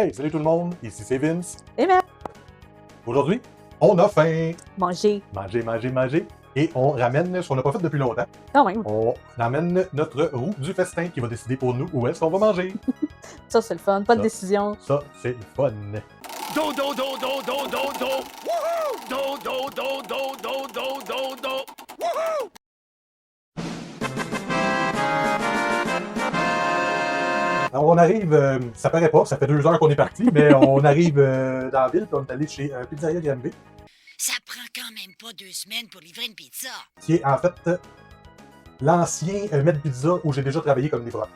Hey, salut tout le monde, ici c'est Vince. Et même Aujourd'hui, on a faim. manger. Manger. Et on ramène ce qu'on n'a pas fait depuis longtemps. Quand même. On ramène notre roue du festin qui va décider pour nous où est-ce qu'on va manger. Ça, c'est le fun. Pas de Ça. décision. Ça, c'est le fun. Do do do do do do do. Woohoo! Do do do do do do do do. Woohoo! Alors, on arrive, ça paraît pas, ça fait 2 heures qu'on est parti, mais on arrive dans la ville, puis on est allé chez Pizzeria Granby, Ça prend quand même pas 2 semaines pour livrer une pizza. qui est en fait l'ancien Med Pizza où j'ai déjà travaillé comme livreur.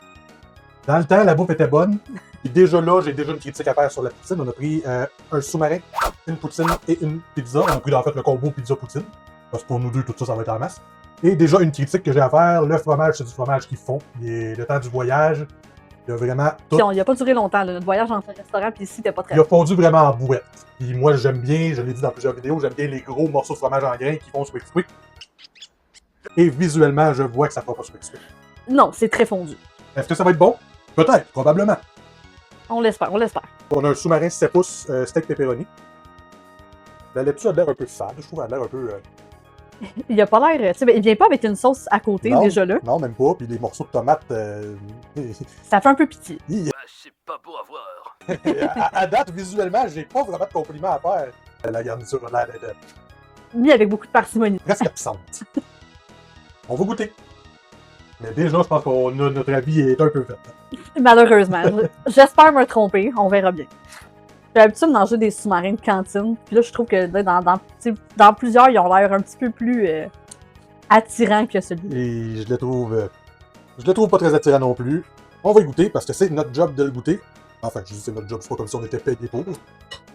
Dans le temps, la bouffe était bonne. Et déjà là, j'ai déjà une critique à faire sur la poutine. On a pris un sous-marin, une poutine et une pizza. On a pris en fait le combo pizza-poutine. Parce que pour nous deux, tout ça, ça va être en masse. Et déjà, une critique que j'ai à faire, le fromage, c'est du fromage qui fond. Le temps du voyage, il y a vraiment tout. Puis il a pas duré longtemps, là. Notre voyage entre le restaurant puis ici, t'es pas très Il a fondu vraiment en bouette. Puis moi, j'aime bien, je l'ai dit dans plusieurs vidéos, j'aime bien les gros morceaux de fromage en grains qui font squick. Et visuellement, je vois que ça fera pas squick. Non, c'est très fondu. Est-ce que ça va être bon? Peut-être, probablement. On l'espère, on l'espère. On a un sous-marin 7 pouces steak pepperoni. La laitue a l'air un peu fade, je trouve, elle a l'air un peu... Il a pas l'air. Tu sais, ben, il vient pas avec une sauce à côté, Non. déjà là. Non, même pas. Puis les morceaux de tomates... Ça fait un peu pitié. C'est pas beau à voir. à date, visuellement, j'ai pas vraiment de compliments à faire. La garniture a l'air d'être Mis avec beaucoup de parcimonie. presque absente. On va goûter. Mais déjà, je pense qu'on a notre avis est un peu fait. Malheureusement. J'espère me tromper. On verra bien. J'ai l'habitude de manger des sous-marins de cantine. Puis là, je trouve que dans plusieurs, ils ont l'air un petit peu plus attirants que celui-là. Et je le trouve pas très attirant non plus. On va y goûter parce que c'est notre job de le goûter. Enfin, je dis c'est notre job, c'est pas comme si on était payé pour.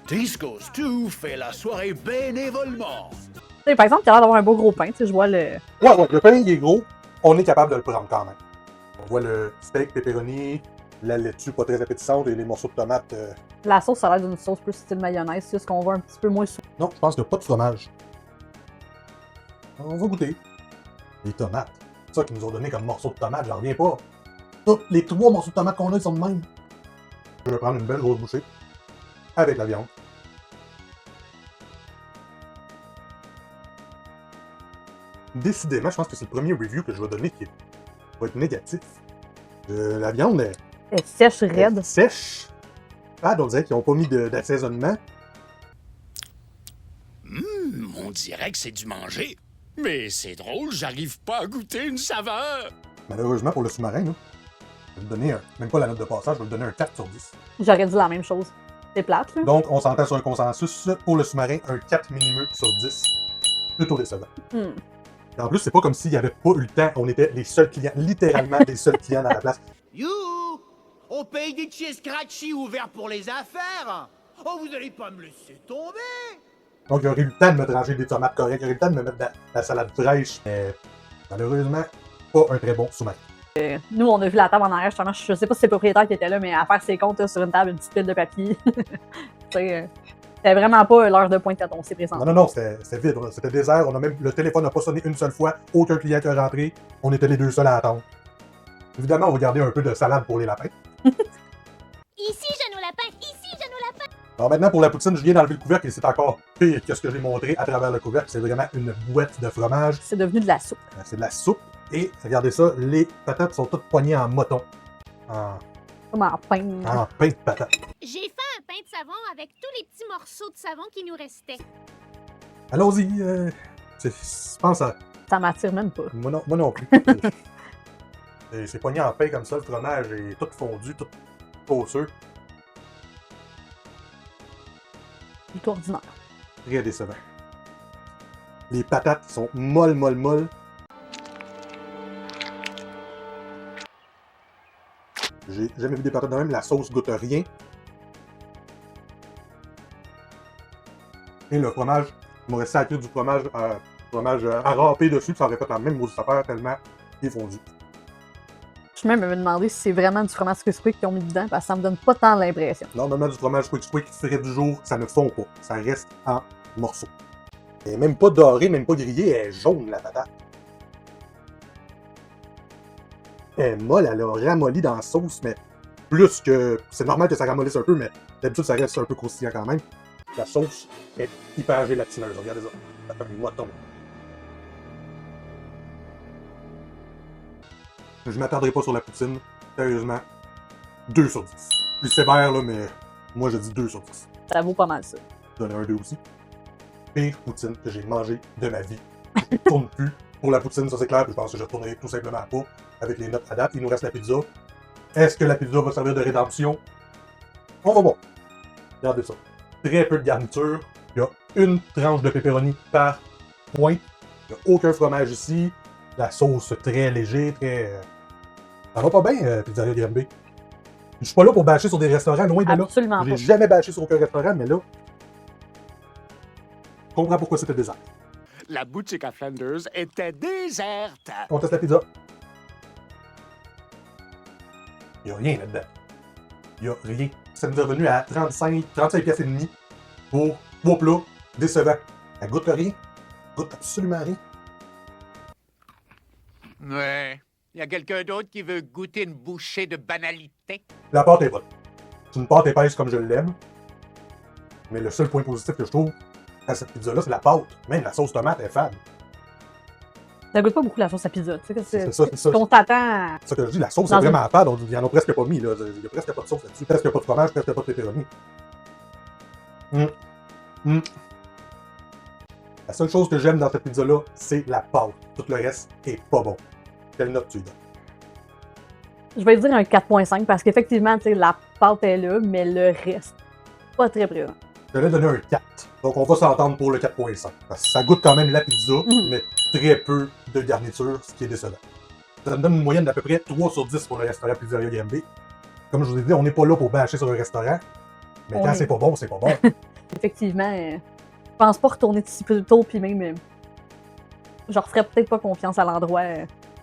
Disco's 2 fait la soirée bénévolement. Tu sais, par exemple, il a l'air d'avoir un beau gros pain. Tu sais, je vois le. Ouais, le pain il est gros. On est capable de le prendre quand même. On voit le steak, pepperoni, la laitue pas très appétissante et les morceaux de tomates. La sauce, ça a l'air d'une sauce plus style mayonnaise. C'est ce qu'on voit un petit peu moins souvent. Non, je pense qu'il n'y a pas de fromage. On va goûter. Les tomates. C'est ça qu'ils nous ont donné comme morceaux de tomates, j'en reviens pas. Tous les 3 morceaux de tomates qu'on a, ils sont de même. Je vais prendre une belle grosse bouchée. Avec la viande. Décidément, je pense que c'est le premier review que je vais donner qui va être négatif. La viande est Elle est sèche, raide. sèche. On dirait qu'ils n'ont pas mis d'assaisonnement. On dirait que c'est du manger. Mais c'est drôle, j'arrive pas à goûter une saveur. Malheureusement pour le sous-marin, là, je vais lui donner même pas la note de passage, je vais lui donner un 4 sur 10. J'aurais dit la même chose. C'est plate, là. Donc, on s'entend sur un consensus pour le sous-marin, un 4 mm sur 10. Plutôt décevant. Hmm. Et en plus, c'est pas comme s'il n'y avait pas eu le temps, on était les seuls clients, littéralement les seuls clients dans la place. You! On paye des chez Scratchy ouverts pour les affaires! Oh, vous allez pas me laisser tomber! Donc, il aurait eu le temps de me trancher des tomates correctes, il aurait eu le temps de me mettre de la salade fraîche, mais malheureusement, pas un très bon sous-marin. Nous, on a vu la table en arrière, justement. Je sais pas si c'est le propriétaire qui était là, mais à faire ses comptes là, sur une table, une petite pile de papier. Tu sais, c'était vraiment pas l'heure de pointe à ton, c'est présent. Non, c'était vide, c'était désert, le téléphone n'a pas sonné une seule fois, aucun client qui est rentré, on était les 2 seuls à attendre. Évidemment, on va garder un peu de salade pour les lapins. Ici, Jeannot Lapin! Ici, Jeannot Lapin! Alors maintenant, pour la poutine, je viens d'enlever le couvercle et c'est encore pire que ce que j'ai montré à travers le couvercle. C'est vraiment une bouette de fromage. C'est devenu de la soupe. C'est de la soupe. Et regardez ça, les patates sont toutes poignées en moton. Comme en pain. En pain de patates. J'ai fait un pain de savon avec tous les petits morceaux de savon qui nous restaient. Allons-y. Je pense à... Ça m'attire même pas. Moi non plus. C'est poigné en pain comme ça, le fromage est tout fondu, tout osseux. Plutôt ordinaire. Très décevant. Les patates sont molles. J'ai jamais vu des patates de même, la sauce goûte rien. Et le fromage, il m'aurait sacré du fromage à râper dessus, ça aurait fait la même grosse affaire tellement il est fondu. Je suis même me demander si c'est vraiment du fromage Squick qu'ils ont mis dedans, parce que ça me donne pas tant l'impression. Normalement, du fromage quick frais du jour, ça ne fond pas. Ça reste en morceaux. Elle est même pas dorée, même pas grillée, elle est jaune la patate. Elle est molle, elle a ramolli dans la sauce, mais plus que... C'est normal que ça ramollisse un peu, mais d'habitude, ça reste un peu croustillant quand même. La sauce est hyper gélatineuse. Regardez ça. Ça fait un moiton. Je m'attarderai pas sur la poutine. Sérieusement, 2 sur 10. Plus sévère, là, mais moi, je dis 2 sur 10. Ça vaut pas mal ça. Je donne un 2 aussi. Pire poutine que j'ai mangé de ma vie. Je ne tourne plus pour la poutine, ça c'est clair. Puis je pense que je retournerai tout simplement pas avec les notes à date. Il nous reste la pizza. Est-ce que la pizza va servir de rédemption? On va voir. Regardez ça. Très peu de garniture. Il y a une tranche de pepperoni par point. Il n'y a aucun fromage ici. La sauce très léger, très... Ça va pas bien, Pizzeria Granby. Je suis pas là pour bâcher sur des restaurants, loin de là. Absolument J'ai pas. jamais bâché sur aucun restaurant, mais là... Je comprends pourquoi c'était désert. La boutique à Flanders était déserte. On teste la pizza. Il n'y a rien là-dedans. Il n'y a rien. Ça nous est revenu à 35 pièces et demi pour 3 plats décevants. Elle goûte rien. Elle goûte absolument rien. Ouais. Y a quelqu'un d'autre qui veut goûter une bouchée de banalité? La pâte est bonne. C'est une pâte épaisse comme je l'aime. Mais le seul point positif que je trouve à cette pizza-là, c'est la pâte. Même la sauce tomate est fade. Ça goûte pas beaucoup la sauce à pizza. Tu sais, C'est ça, c'est ça. qu'on t'attend. C'est ça que je dis, la sauce Dans est vraiment fade. Il y en a presque pas mis. Là. Il y a presque pas de sauce là-dessus. Presque pas de fromage, presque pas de pepperoni. La seule chose que j'aime dans cette pizza-là, c'est la pâte. Tout le reste est pas bon. Quelle note tu lui donnes? Je vais dire un 4.5 parce qu'effectivement, tu sais, la pâte est là, mais le reste, pas très présent. Je vais donner un 4. Donc on va s'entendre pour le 4.5. Parce que ça goûte quand même la pizza, mais très peu de garniture, ce qui est décevant. Ça me donne une moyenne d'à peu près 3 sur 10 pour le restaurant Pizzeria Granby. Comme je vous ai dit, on n'est pas là pour bâcher sur un restaurant. Mais quand c'est pas bon, c'est pas bon. Effectivement, je pense pas retourner d'ici plus tôt, puis même, je referais peut-être pas confiance à l'endroit.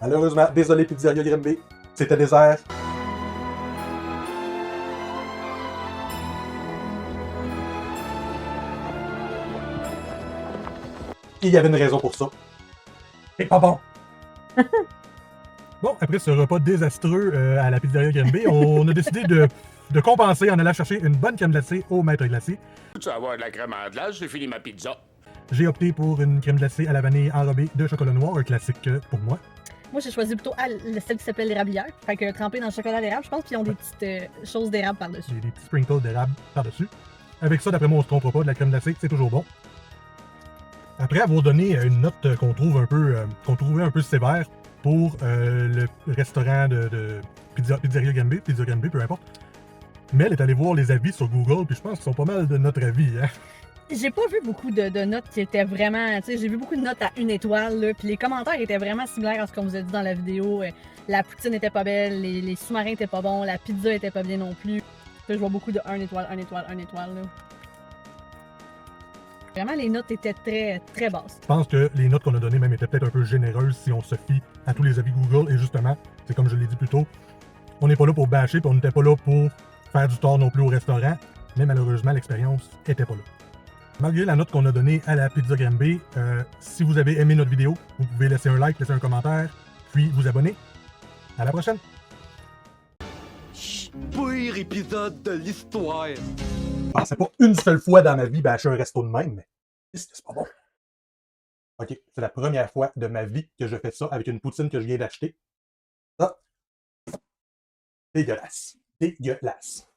Malheureusement, désolé Pizzeria Granby, c'était désert. Et il y avait une raison pour ça. C'est pas bon. Bon, après ce repas désastreux à la pizzeria Granby, on a décidé de compenser en allant chercher une bonne crème glacée au maître glacé. Tu vas avoir de la crème à glace, j'ai fini ma pizza. J'ai opté pour une crème glacée à la vanille enrobée de chocolat noir, un classique pour moi. Moi, j'ai choisi plutôt celle qui s'appelle l'érablière. Fait que trempée dans le chocolat d'érable, je pense qu'ils ont des petites choses d'érable par-dessus. J'ai des petits sprinkles d'érable par-dessus. Avec ça, d'après moi, on se trompera pas, de la crème glacée, c'est toujours bon. Après avoir donné une note qu'on trouvait un peu sévère pour le restaurant de Pizzeria Granby, peu importe, Mel est allée voir les avis sur Google, puis je pense qu'ils sont pas mal de notre avis, hein. J'ai pas vu beaucoup de notes qui étaient vraiment... Tu sais, j'ai vu beaucoup de notes à 1 étoile, là, puis les commentaires étaient vraiment similaires à ce qu'on vous a dit dans la vidéo. La poutine était pas belle, les sous-marins étaient pas bons, la pizza était pas bien non plus. Là, je vois beaucoup de 1 étoile, 1 étoile, 1 étoile, là. Vraiment, les notes étaient très, très basses. Je pense que les notes qu'on a données même étaient peut-être un peu généreuses si on se fie à tous les avis Google, et justement, c'est comme je l'ai dit plus tôt, on n'est pas là pour bâcher, puis on n'était pas là pour faire du tort non plus au restaurant, mais malheureusement, l'expérience était pas là. Malgré la note qu'on a donnée à la Pizza Granby, si vous avez aimé notre vidéo, vous pouvez laisser un like, laisser un commentaire, puis vous abonner. À la prochaine! Pire épisode de l'histoire! Je pensais pas une seule fois dans ma vie bâcher un resto de même, mais c'est pas bon. Ok, c'est la première fois de ma vie que je fais ça avec une poutine que je viens d'acheter. Ça, dégueulasse. Dégueulasse.